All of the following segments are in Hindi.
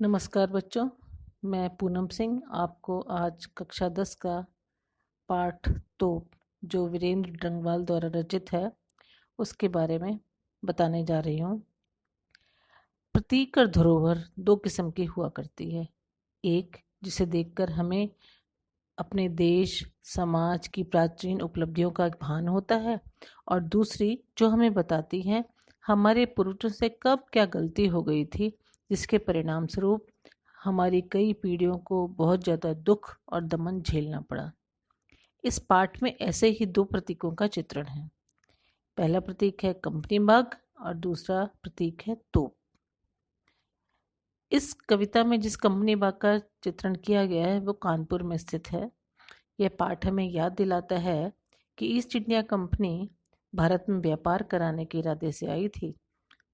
नमस्कार बच्चों, मैं पूनम सिंह आपको आज कक्षा 10 का पाठ तोप जो वीरेंद्र डंगवाल द्वारा रचित है उसके बारे में बताने जा रही हूँ। प्रतीक और धरोहर दो किस्म की हुआ करती है। एक जिसे देखकर हमें अपने देश समाज की प्राचीन उपलब्धियों का भान होता है और दूसरी जो हमें बताती है हमारे पूर्वजों से कब क्या गलती हो गई थी जिसके परिणाम स्वरूप हमारी कई पीढ़ियों को बहुत ज़्यादा दुख और दमन झेलना पड़ा। इस पाठ में ऐसे ही दो प्रतीकों का चित्रण है। पहला प्रतीक है कंपनी बाग और दूसरा प्रतीक है तोप। इस कविता में जिस कंपनी बाग का चित्रण किया गया है वो कानपुर में स्थित है। यह पाठ हमें याद दिलाता है कि ईस्ट इंडिया कंपनी भारत में व्यापार कराने के इरादे से आई थी।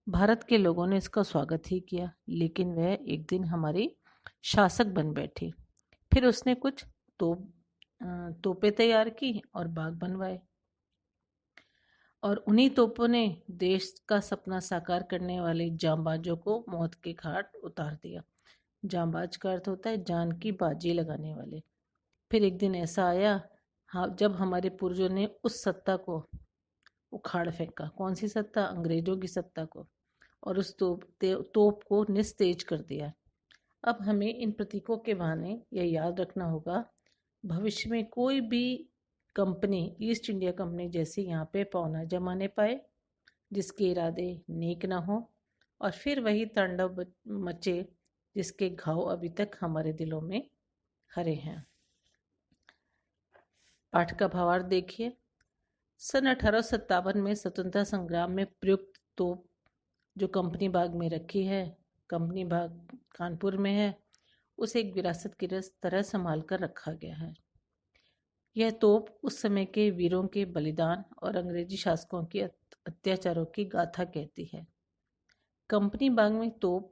भारत के लोगों ने इसका स्वागत ही किया, लेकिन वह एक दिन हमारी शासक बन बैठी। फिर उसने कुछ तोपें तैयार की और बाग बनवाए और उन्हीं तोपों ने देश का सपना साकार करने वाले जांबाजों को मौत के घाट उतार दिया। जांबाज का अर्थ होता है जान की बाजी लगाने वाले। फिर एक दिन ऐसा आया जब हमारे पूर्वजों ने उस सत्ता को उखाड़ फेंका। कौन सी सत्ता? अंग्रेजों की सत्ता को, और उस तोप को निस्तेज कर दिया। अब हमें इन प्रतीकों के बहाने यह याद रखना होगा, भविष्य में कोई भी कंपनी ईस्ट इंडिया कंपनी जैसी यहाँ पे पाँव न जमाने पाए जिसके इरादे नेक ना हो, और फिर वही तांडव मचे जिसके घाव अभी तक हमारे दिलों में हरे हैं। पाठ का भावार्थ देखिए। सन 1857 में स्वतंत्रता संग्राम में प्रयुक्त तोप जो कंपनी बाग में रखी है, कंपनी बाग कानपुर में है, उसे एक विरासत की तरह संभाल कर रखा गया है। यह तोप उस समय के वीरों के बलिदान और अंग्रेजी शासकों के अत्याचारों की गाथा कहती है। कंपनी बाग में तोप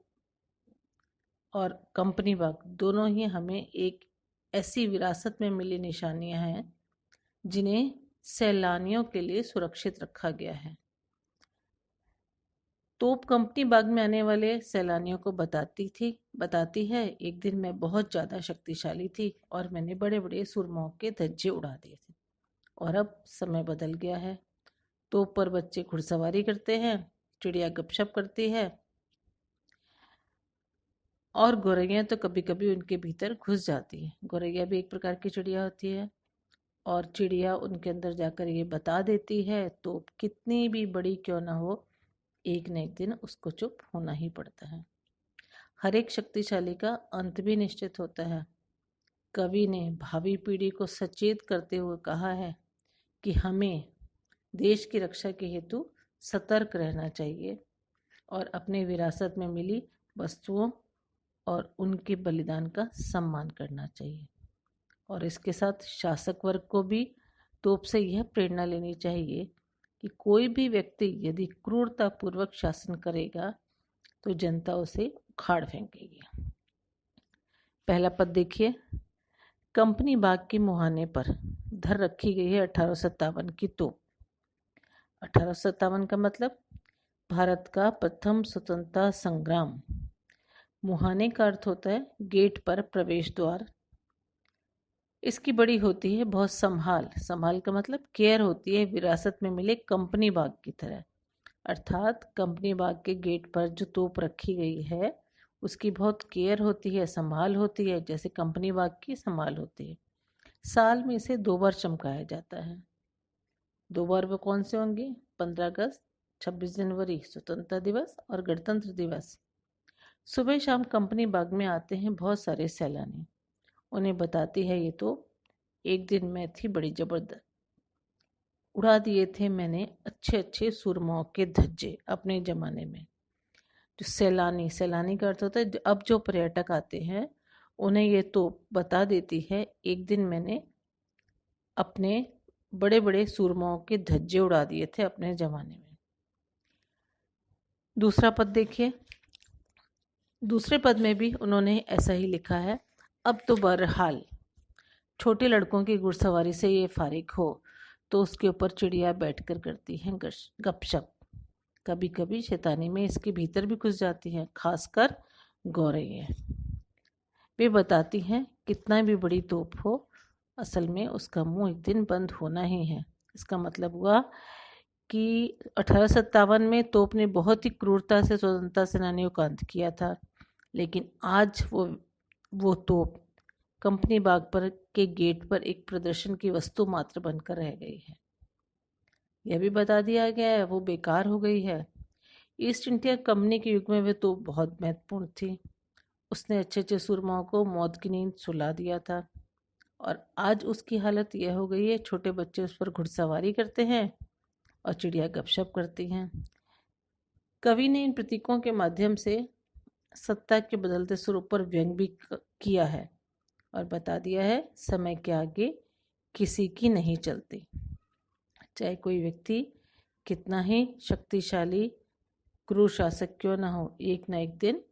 और कंपनी बाग दोनों ही हमें एक ऐसी विरासत में मिली निशानियां हैं जिन्हें सैलानियों के लिए सुरक्षित रखा गया है। तोप कंपनी बाग में आने वाले सैलानियों को बताती है, एक दिन मैं बहुत ज़्यादा शक्तिशाली थी और मैंने बड़े बड़े सुरमाओं के धज्जे उड़ा दिए थे। और अब समय बदल गया है। तोप पर बच्चे घुड़सवारी करते हैं, चिड़िया गपशप करती है और गौरैया तो कभी कभी उनके भीतर घुस जाती है। गौरैया भी एक प्रकार की चिड़िया होती है और चिड़िया उनके अंदर जाकर ये बता देती है, तोप कितनी भी बड़ी क्यों ना हो, एक न एक दिन उसको चुप होना ही पड़ता है। हर एक शक्तिशाली का अंत भी निश्चित होता है। कवि ने भावी पीढ़ी को सचेत करते हुए कहा है कि हमें देश की रक्षा के हेतु सतर्क रहना चाहिए और अपने विरासत में मिली वस्तुओं और उनके बलिदान का सम्मान करना चाहिए। और इसके साथ शासक वर्ग को भी तोप से यह प्रेरणा लेनी चाहिए कि कोई भी व्यक्ति यदि क्रूरतापूर्वक शासन करेगा तो जनता उसे उखाड़ फेंकेगी। पहला पद देखिए। कंपनी बाग के मुहाने पर धर रखी गई है 1857 की तोप। 1857 का मतलब भारत का प्रथम स्वतंत्रता संग्राम। मुहाने का अर्थ होता है गेट पर प्रवेश द्वार। इसकी बड़ी होती है बहुत संभाल का मतलब केयर होती है विरासत में मिले कंपनी बाग की तरह। अर्थात कंपनी बाग के गेट पर जो तोप रखी गई है उसकी बहुत केयर होती है, संभाल होती है, जैसे कंपनी बाग की संभाल होती है। साल में इसे 2 बार चमकाया जाता है। 2 बार वो कौन से होंगे? 15 अगस्त, 26 जनवरी स्वतंत्रता दिवस और गणतंत्र दिवस। सुबह शाम कंपनी बाग में आते हैं बहुत सारे सैलानी। उन्हें बताती है ये तो एक दिन मैं थी बड़ी जबरदस्त, उड़ा दिए थे मैंने अच्छे अच्छे सुरमाओं के धज्जे अपने जमाने में। जो सैलानी का अर्थ होता है अब जो पर्यटक आते हैं उन्हें ये तो बता देती है, एक दिन मैंने अपने बड़े बड़े सुरमाओं के धज्जे उड़ा दिए थे अपने जमाने में। दूसरा पद देखिए। दूसरे पद में भी उन्होंने ऐसा ही लिखा है। अब तो बहरहाल छोटे लड़कों की घुड़सवारी से ये फारिग हो तो उसके ऊपर चिड़िया बैठकर करती हैं गपशप। कभी कभी शैतानी में इसके भीतर भी घुस जाती हैं, खासकर गौ रही है। वे बताती हैं कितना भी बड़ी तोप हो, असल में उसका मुंह एक दिन बंद होना ही है। इसका मतलब हुआ कि 1857 में तोप ने बहुत ही क्रूरता से स्वतंत्रता सेनानियों का अंत किया था, लेकिन आज वो तोप कंपनी बाग पर के गेट पर एक प्रदर्शन की वस्तु मात्र बनकर रह गई है। यह भी बता दिया गया है वो बेकार हो गई है। ईस्ट इंडिया कंपनी के युग में वे तोप बहुत महत्वपूर्ण थी। उसने अच्छे अच्छे सुरमाओं को मौत की नींद सुला दिया था, और आज उसकी हालत यह हो गई है, छोटे बच्चे उस पर घुड़सवारी करते हैं और चिड़िया गपशप करती हैं। कवि ने इन प्रतीकों के माध्यम से सत्ता के बदलते स्वरूप पर व्यंग भी किया है और बता दिया है समय के आगे किसी की नहीं चलती। चाहे कोई व्यक्ति कितना ही शक्तिशाली क्रूर शासक क्यों ना हो, एक न एक दिन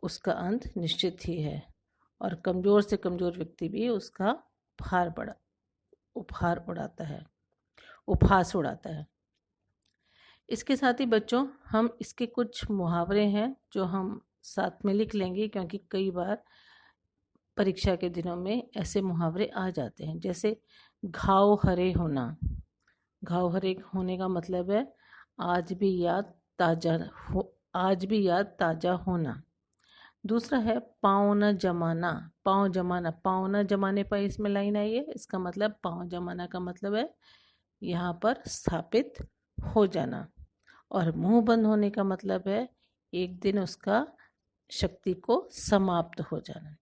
उसका अंत निश्चित ही है, और कमज़ोर से कमज़ोर व्यक्ति भी उसका उपहास उड़ाता है। इसके साथ ही बच्चों, हम इसके कुछ मुहावरे हैं जो हम साथ में लिख लेंगे, क्योंकि कई बार परीक्षा के दिनों में ऐसे मुहावरे आ जाते हैं। जैसे घाव हरे होना। घाव हरे होने का मतलब है आज भी याद ताज़ा होना। दूसरा है पाँव न जमाना। पाँव न जमाने पर इसमें लाइन आई है, इसका मतलब पाँव जमाना का मतलब है यहाँ पर स्थापित हो जाना। और मुंह बंद होने का मतलब है एक दिन उसका शक्ति को समाप्त हो जाना।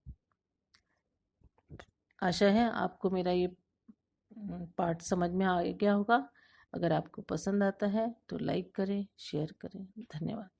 आशा है आपको मेरा ये पाठ समझ में आ गया होगा। अगर आपको पसंद आता है तो लाइक करें, शेयर करें। धन्यवाद।